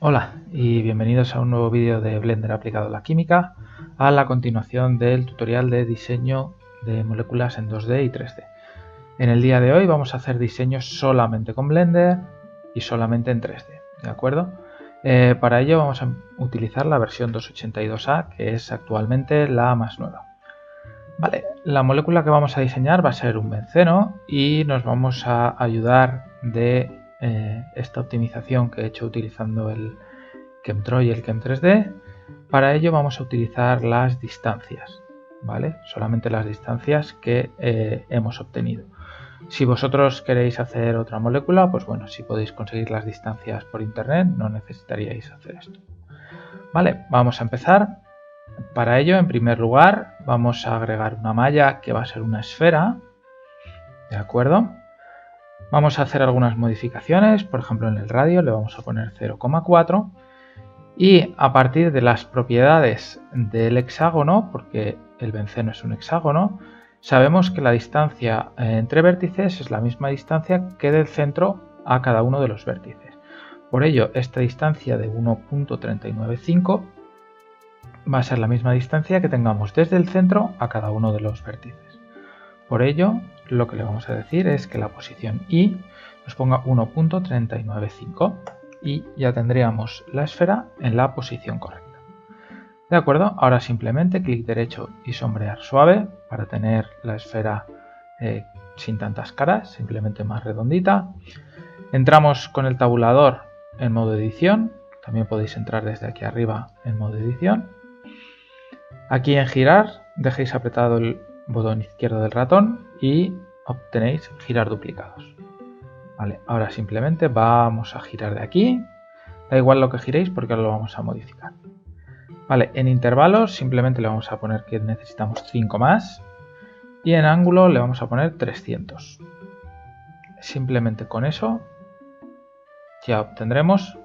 Hola y bienvenidos a un nuevo vídeo de Blender aplicado a la química, a la continuación del tutorial de diseño de moléculas en 2D y 3D. En el día de hoy vamos a hacer diseños solamente con Blender y solamente en 3D, ¿de acuerdo? Para ello vamos a utilizar la versión 282A, que es actualmente la más nueva. Vale, la molécula que vamos a diseñar va a ser un benceno y nos vamos a ayudar de esta optimización que he hecho utilizando el ChemTroy y el Chem3D. Para ello vamos a utilizar las distancias, ¿vale? Solamente las distancias que hemos obtenido. Si vosotros queréis hacer otra molécula, pues bueno, si podéis conseguir las distancias por internet, no necesitaríais hacer esto. Vale, vamos a empezar. Para ello, en primer lugar, vamos a agregar una malla que va a ser una esfera, ¿de acuerdo? Vamos a hacer algunas modificaciones, por ejemplo en el radio le vamos a poner 0,4 y a partir de las propiedades del hexágono, porque el benceno es un hexágono, sabemos que la distancia entre vértices es la misma distancia que del centro a cada uno de los vértices. Por ello, esta distancia de 1.395 va a ser la misma distancia que tengamos desde el centro a cada uno de los vértices. Por ello, lo que le vamos a decir es que la posición Y nos ponga 1.395 y ya tendríamos la esfera en la posición correcta. De acuerdo, ahora simplemente clic derecho y sombrear suave para tener la esfera sin tantas caras, simplemente más redondita. Entramos con el tabulador en modo edición, también podéis entrar desde aquí arriba en modo edición. Aquí en girar dejéis apretado el botón izquierdo del ratón y obtenéis girar duplicados. Vale, ahora simplemente vamos a girar de aquí, da igual lo que giréis porque ahora lo vamos a modificar. Vale, en intervalos simplemente le vamos a poner que necesitamos 5 más y en ángulo le vamos a poner 300. Simplemente con eso ya obtendremos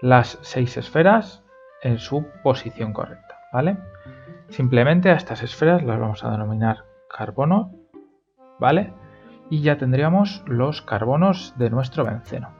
las 6 esferas en su posición correcta, ¿vale? Simplemente a estas esferas las vamos a denominar carbono, ¿vale? Y ya tendríamos los carbonos de nuestro benceno.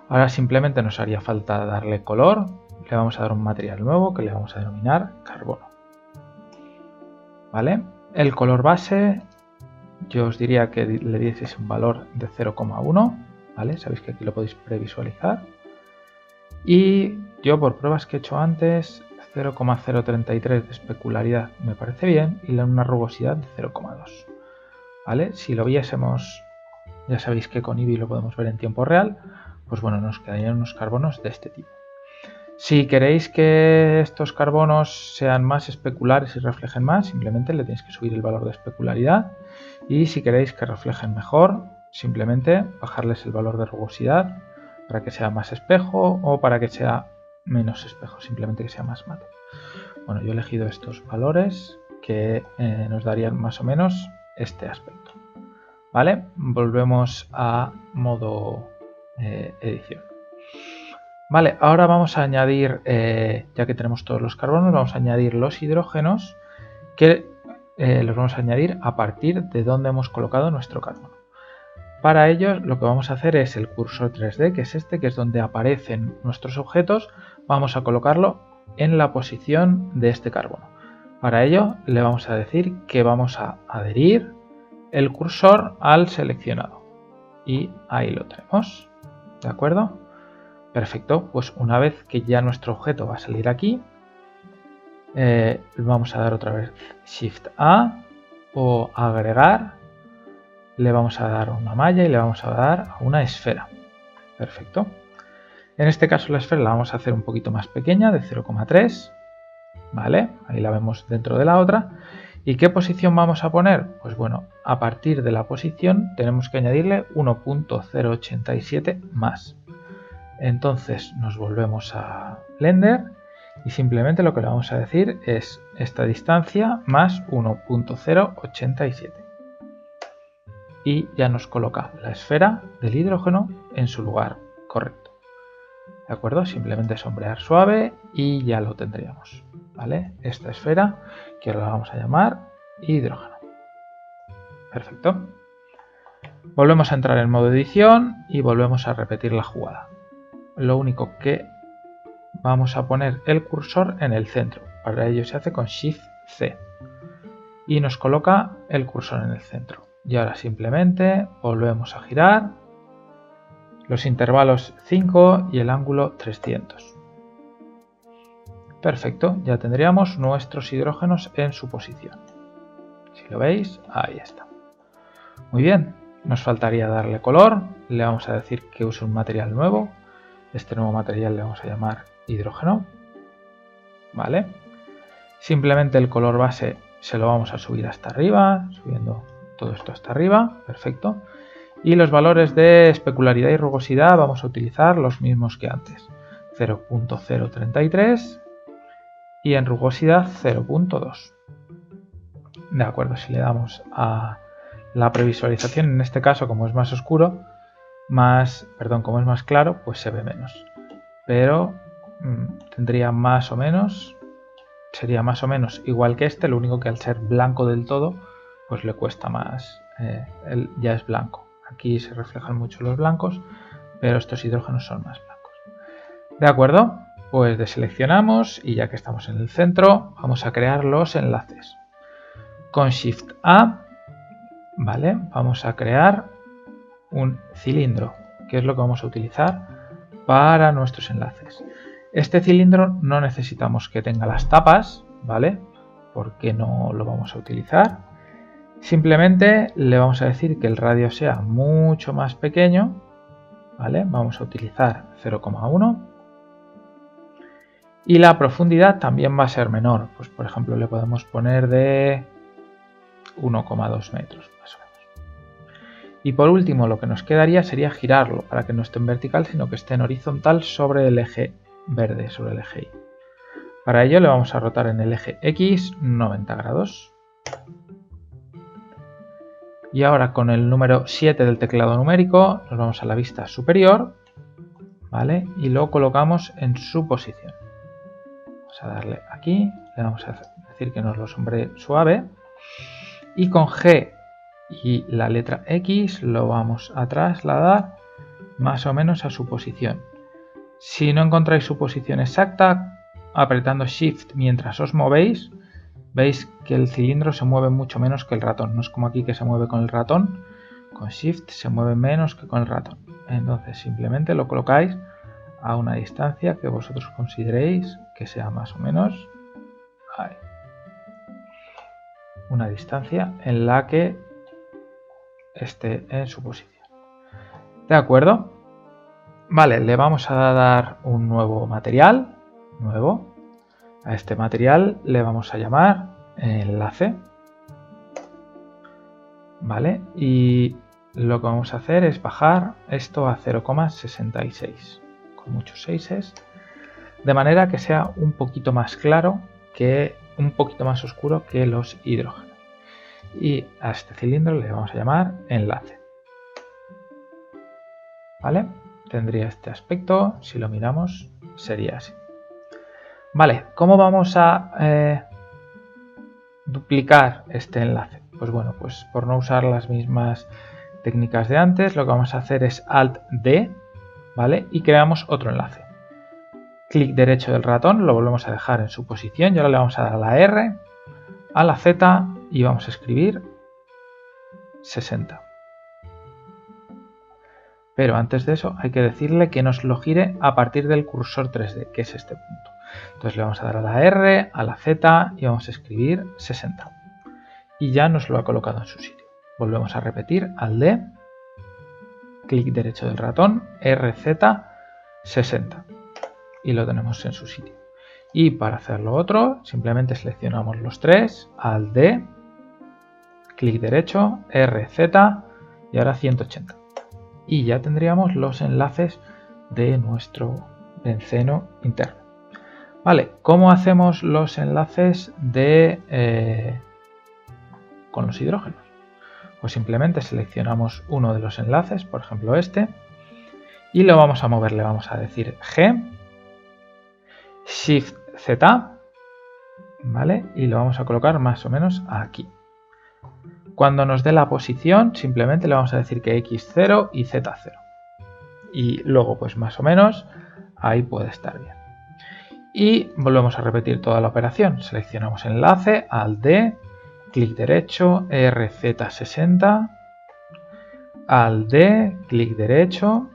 Ahora simplemente nos haría falta darle color, le vamos a dar un material nuevo que le vamos a denominar carbono, ¿vale? El color base, yo os diría que le dieseis un valor de 0,1, ¿vale? Sabéis que aquí lo podéis previsualizar. Y yo por pruebas que he hecho antes, 0,033 de especularidad me parece bien y una rugosidad de 0,2. ¿Vale? Si lo viésemos, ya sabéis que con Eevee lo podemos ver en tiempo real, pues bueno, nos quedarían unos carbonos de este tipo. Si queréis que estos carbonos sean más especulares y reflejen más, simplemente le tenéis que subir el valor de especularidad. Y si queréis que reflejen mejor, simplemente bajarles el valor de rugosidad para que sea más espejo o para que sea menos espejo, simplemente que sea más mate. Bueno, yo he elegido estos valores que nos darían más o menos este aspecto. ¿Vale? Volvemos a modo edición. Vale, ahora vamos a añadir, ya que tenemos todos los carbonos, vamos a añadir los hidrógenos que los vamos a añadir a partir de donde hemos colocado nuestro carbono. Para ello lo que vamos a hacer es el cursor 3D, que es este, que es donde aparecen nuestros objetos, vamos a colocarlo en la posición de este carbono. Para ello le vamos a decir que vamos a adherir el cursor al seleccionado y ahí lo tenemos, ¿de acuerdo? Perfecto, pues una vez que ya nuestro objeto va a salir aquí, vamos a dar otra vez Shift A o agregar, le vamos a dar una malla y le vamos a dar a una esfera. Perfecto. En este caso la esfera la vamos a hacer un poquito más pequeña, de 0,3, ¿vale? Ahí la vemos dentro de la otra. ¿Y qué posición vamos a poner? Pues bueno, a partir de la posición tenemos que añadirle 1.087 más. Entonces nos volvemos a Blender y simplemente lo que le vamos a decir es esta distancia más 1.087. Y ya nos coloca la esfera del hidrógeno en su lugar correcto. ¿De acuerdo? Simplemente sombrear suave y ya lo tendríamos. ¿Vale? Esta esfera que ahora la vamos a llamar hidrógeno. Perfecto. Volvemos a entrar en modo edición y volvemos a repetir la jugada. Lo único que vamos a poner el cursor en el centro. Para ello se hace con Shift C y nos coloca el cursor en el centro. Y ahora simplemente volvemos a girar los intervalos 5 y el ángulo 300. Perfecto, ya tendríamos nuestros hidrógenos en su posición. Si lo veis, ahí está. Muy bien, nos faltaría darle color. Le vamos a decir que use un material nuevo. Este nuevo material le vamos a llamar hidrógeno. ¿Vale? Simplemente el color base se lo vamos a subir hasta arriba, subiendo todo esto hasta arriba. Perfecto. Y los valores de especularidad y rugosidad vamos a utilizar los mismos que antes. 0.033 y en rugosidad 0.2. De acuerdo, si le damos a la previsualización, en este caso como es más oscuro, como es más claro, pues se ve menos. Pero tendría más o menos, sería más o menos igual que este, lo único que al ser blanco del todo, pues le cuesta más, él ya es blanco. Aquí se reflejan mucho los blancos, pero estos hidrógenos son más blancos. De acuerdo, pues deseleccionamos y ya que estamos en el centro, vamos a crear los enlaces. Con Shift A, ¿vale? Vamos a crear un cilindro, que es lo que vamos a utilizar para nuestros enlaces. Este cilindro no necesitamos que tenga las tapas, ¿vale? Porque no lo vamos a utilizar. Simplemente le vamos a decir que el radio sea mucho más pequeño, ¿vale? Vamos a utilizar 0,1 y la profundidad también va a ser menor. Pues por ejemplo le podemos poner de 1,2 metros más o menos. Y por último lo que nos quedaría sería girarlo para que no esté en vertical sino que esté en horizontal sobre el eje verde, sobre el eje Y. Para ello le vamos a rotar en el eje X 90 grados. Y ahora con el número 7 del teclado numérico nos vamos a la vista superior, ¿vale? Y lo colocamos en su posición. Vamos a darle aquí, le vamos a decir que nos lo sombree suave. Y con G y la letra X lo vamos a trasladar más o menos a su posición. Si no encontráis su posición exacta, apretando Shift mientras os movéis, veis que el cilindro se mueve mucho menos que el ratón. No es como aquí que se mueve con el ratón. Con Shift se mueve menos que con el ratón. Entonces simplemente lo colocáis a una distancia que vosotros consideréis que sea más o menos ahí. Una distancia en la que esté en su posición. ¿De acuerdo? Vale, le vamos a dar un nuevo material. Nuevo. A este material le vamos a llamar enlace. Vale, y lo que vamos a hacer es bajar esto a 0,66 con muchos seises, de manera que sea un poquito más claro, un poquito más oscuro que los hidrógenos. Y a este cilindro le vamos a llamar enlace. Vale, tendría este aspecto, si lo miramos sería así. Vale, ¿cómo vamos a duplicar este enlace? Pues bueno, pues por no usar las mismas técnicas de antes, lo que vamos a hacer es Alt-D, ¿vale? Y creamos otro enlace. Clic derecho del ratón, lo volvemos a dejar en su posición y ahora le vamos a dar a la R, a la Z y vamos a escribir 60. Pero antes de eso hay que decirle que nos lo gire a partir del cursor 3D, que es este punto. Entonces le vamos a dar a la R, a la Z y vamos a escribir 60. Y ya nos lo ha colocado en su sitio. Volvemos a repetir al D, clic derecho del ratón, RZ, 60. Y lo tenemos en su sitio. Y para hacer lo otro, simplemente seleccionamos los tres, al D, clic derecho, RZ y ahora 180. Y ya tendríamos los enlaces de nuestro benceno interno. Vale, ¿cómo hacemos los enlaces con los hidrógenos? Pues simplemente seleccionamos uno de los enlaces, por ejemplo este, y lo vamos a mover. Le vamos a decir G, Shift Z, ¿vale? Y lo vamos a colocar más o menos aquí. Cuando nos dé la posición, simplemente le vamos a decir que X0 y Z0. Y luego, pues más o menos, ahí puede estar bien. y volvemos a repetir toda la operación. Seleccionamos enlace, Alt D, clic derecho, RZ60, Alt D, clic derecho,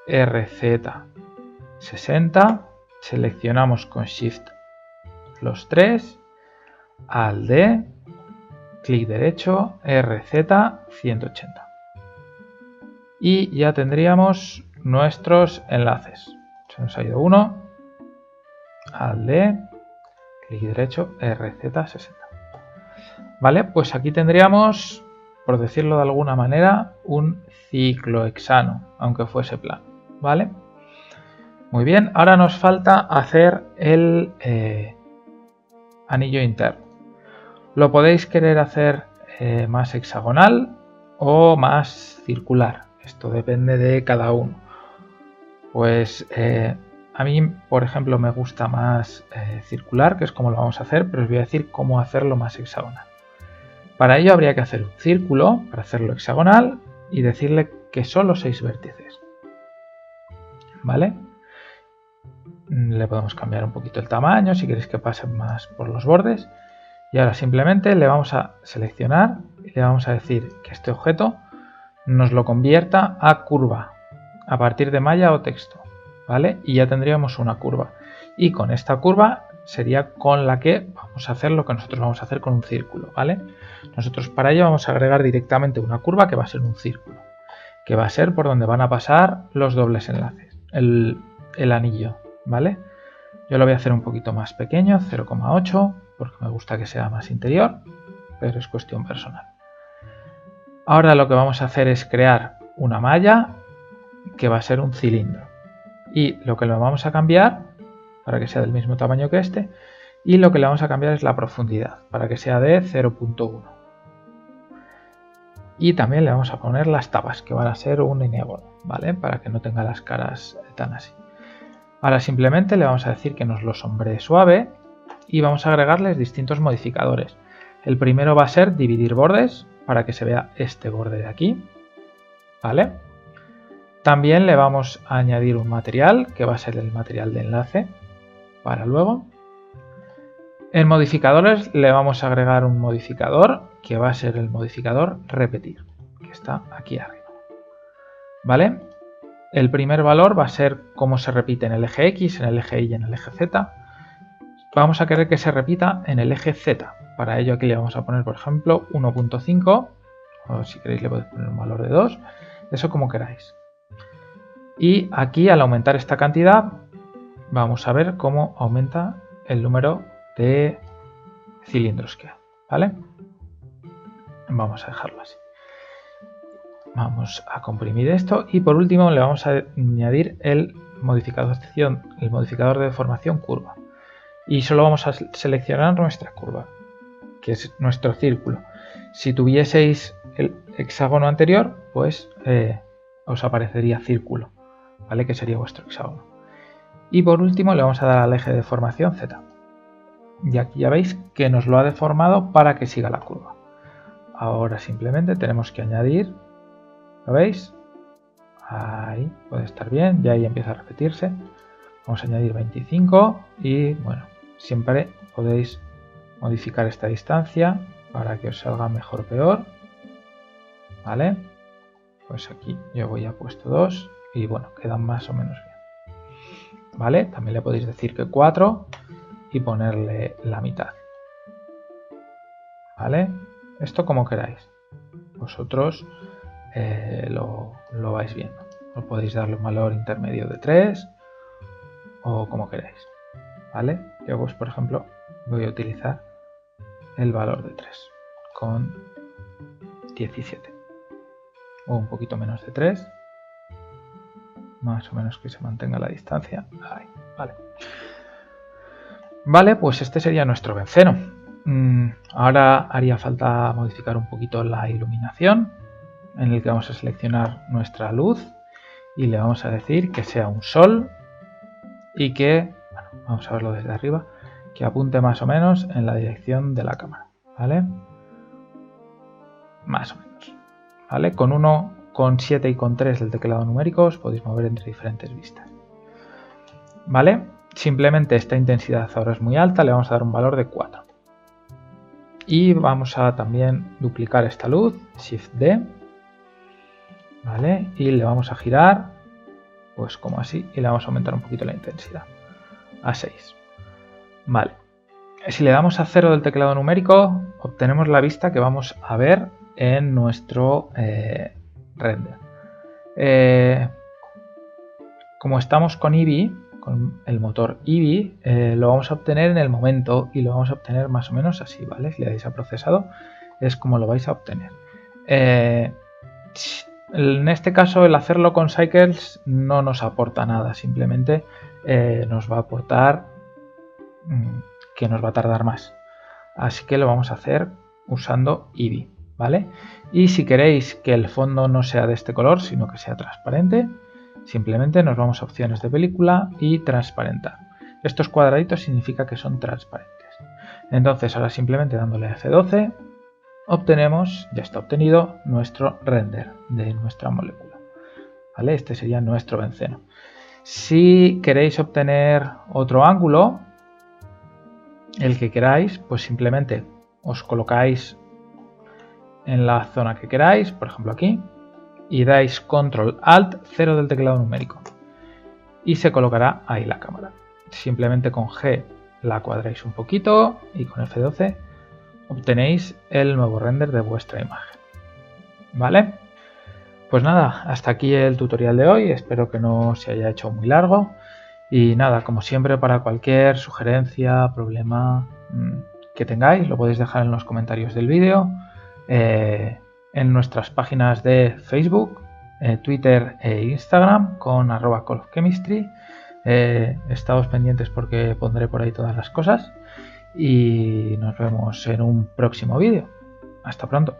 RZ60, seleccionamos con Shift los tres, Alt D, clic derecho, RZ180. Y ya tendríamos nuestros enlaces. Se nos ha ido uno, Alt D, clic derecho, RZ60. Vale, pues aquí tendríamos, por decirlo de alguna manera, un ciclohexano, aunque fuese plano. Vale, muy bien. Ahora nos falta hacer el anillo interno. Lo podéis querer hacer más hexagonal o más circular. Esto depende de cada uno. Pues a mí, por ejemplo, me gusta más circular, que es como lo vamos a hacer, pero os voy a decir cómo hacerlo más hexagonal. Para ello habría que hacer un círculo para hacerlo hexagonal y decirle que solo 6 vértices. ¿Vale? Le podemos cambiar un poquito el tamaño si queréis que pase más por los bordes. Y ahora simplemente le vamos a seleccionar y le vamos a decir que este objeto nos lo convierta a curva a partir de malla o texto. ¿Vale? Y ya tendríamos una curva. Y con esta curva sería con la que vamos a hacer lo que nosotros vamos a hacer con un círculo. ¿Vale? Nosotros para ello vamos a agregar directamente una curva que va a ser un círculo, que va a ser por donde van a pasar los dobles enlaces, el anillo. ¿Vale? Yo lo voy a hacer un poquito más pequeño, 0,8, porque me gusta que sea más interior, pero es cuestión personal. Ahora lo que vamos a hacer es crear una malla que va a ser un cilindro. Y lo que le vamos a cambiar, para que sea del mismo tamaño que este, y lo que le vamos a cambiar es la profundidad, para que sea de 0,1. Y también le vamos a poner las tapas, que van a ser un eneágono, ¿vale? Para que no tenga las caras tan así. Ahora simplemente le vamos a decir que nos lo sombree suave y vamos a agregarles distintos modificadores. El primero va a ser dividir bordes para que se vea este borde de aquí, ¿vale? También le vamos a añadir un material que va a ser el material de enlace para luego. En modificadores le vamos a agregar un modificador que va a ser el modificador repetir, que está aquí arriba, ¿vale? El primer valor va a ser cómo se repite en el eje X, en el eje Y y en el eje Z. Vamos a querer que se repita en el eje Z. Para ello aquí le vamos a poner, por ejemplo, 1.5, o si queréis le podéis poner un valor de 2, eso como queráis. Y aquí al aumentar esta cantidad vamos a ver cómo aumenta el número de cilindros que hay, ¿vale? Vamos a dejarlo así. Vamos a comprimir esto y por último le vamos a añadir el modificador de deformación curva. Y solo vamos a seleccionar nuestra curva, que es nuestro círculo. Si tuvieseis el hexágono anterior, pues os aparecería círculo, ¿vale? Que sería vuestro hexágono. Y por último le vamos a dar al eje de deformación Z. Y aquí ya veis que nos lo ha deformado para que siga la curva. Ahora simplemente tenemos que añadir, ¿lo veis? Ahí puede estar bien, ya ahí empieza a repetirse. Vamos a añadir 25 y bueno, siempre podéis modificar esta distancia para que os salga mejor o peor, ¿vale? Pues aquí yo voy a puesto 2 y bueno, quedan más o menos bien, ¿vale? También le podéis decir que 4 y ponerle la mitad, ¿vale? Esto como queráis, vosotros lo vais viendo. O podéis darle un valor intermedio de 3 o como queráis, ¿vale? Yo pues por ejemplo voy a utilizar el valor de 3 con 17 o un poquito menos de 3, más o menos que se mantenga la distancia. Ahí, vale. Vale, pues este sería nuestro benceno. Ahora haría falta modificar un poquito la iluminación, en el que vamos a seleccionar nuestra luz y le vamos a decir que sea un sol y que, bueno, vamos a verlo desde arriba, que apunte más o menos en la dirección de la cámara, ¿vale? Más o menos, ¿vale? Con 1, con 7 y con 3 del teclado numérico os podéis mover entre diferentes vistas, ¿vale? simplemente esta intensidad ahora es muy alta, le vamos a dar un valor de 4. Y vamos a también duplicar esta luz, Shift D, ¿vale? Y le vamos a girar, pues como así, y le vamos a aumentar un poquito la intensidad, a 6. Vale. Si le damos a 0 del teclado numérico, obtenemos la vista que vamos a ver en nuestro render. Como estamos con Eevee, con el motor Eevee, lo vamos a obtener en el momento y lo vamos a obtener más o menos así, ¿vale? Si le dais a procesado, es como lo vais a obtener. En este caso, el hacerlo con Cycles no nos aporta nada, simplemente nos va a aportar que nos va a tardar más. Así que lo vamos a hacer usando Eevee, ¿vale? Y si queréis que el fondo no sea de este color, sino que sea transparente, simplemente nos vamos a opciones de película y transparentar. Estos cuadraditos significa que son transparentes. Entonces ahora simplemente dándole a F12 obtenemos, ya está obtenido, nuestro render de nuestra molécula, ¿vale? Este sería nuestro benceno. Si queréis obtener otro ángulo, el que queráis, pues simplemente os colocáis en la zona que queráis, por ejemplo aquí, y dais Control Alt 0 del teclado numérico y se colocará ahí la cámara. Simplemente con G la cuadráis un poquito y con F12 obtenéis el nuevo render de vuestra imagen, ¿vale? Pues nada, hasta aquí el tutorial de hoy, espero que no se haya hecho muy largo. Y nada, como siempre, para cualquier sugerencia, problema que tengáis, lo podéis dejar en los comentarios del vídeo, en nuestras páginas de Facebook, Twitter e Instagram con @callofchemistry. Estaos pendientes porque pondré por ahí todas las cosas y nos vemos en un próximo vídeo. Hasta pronto.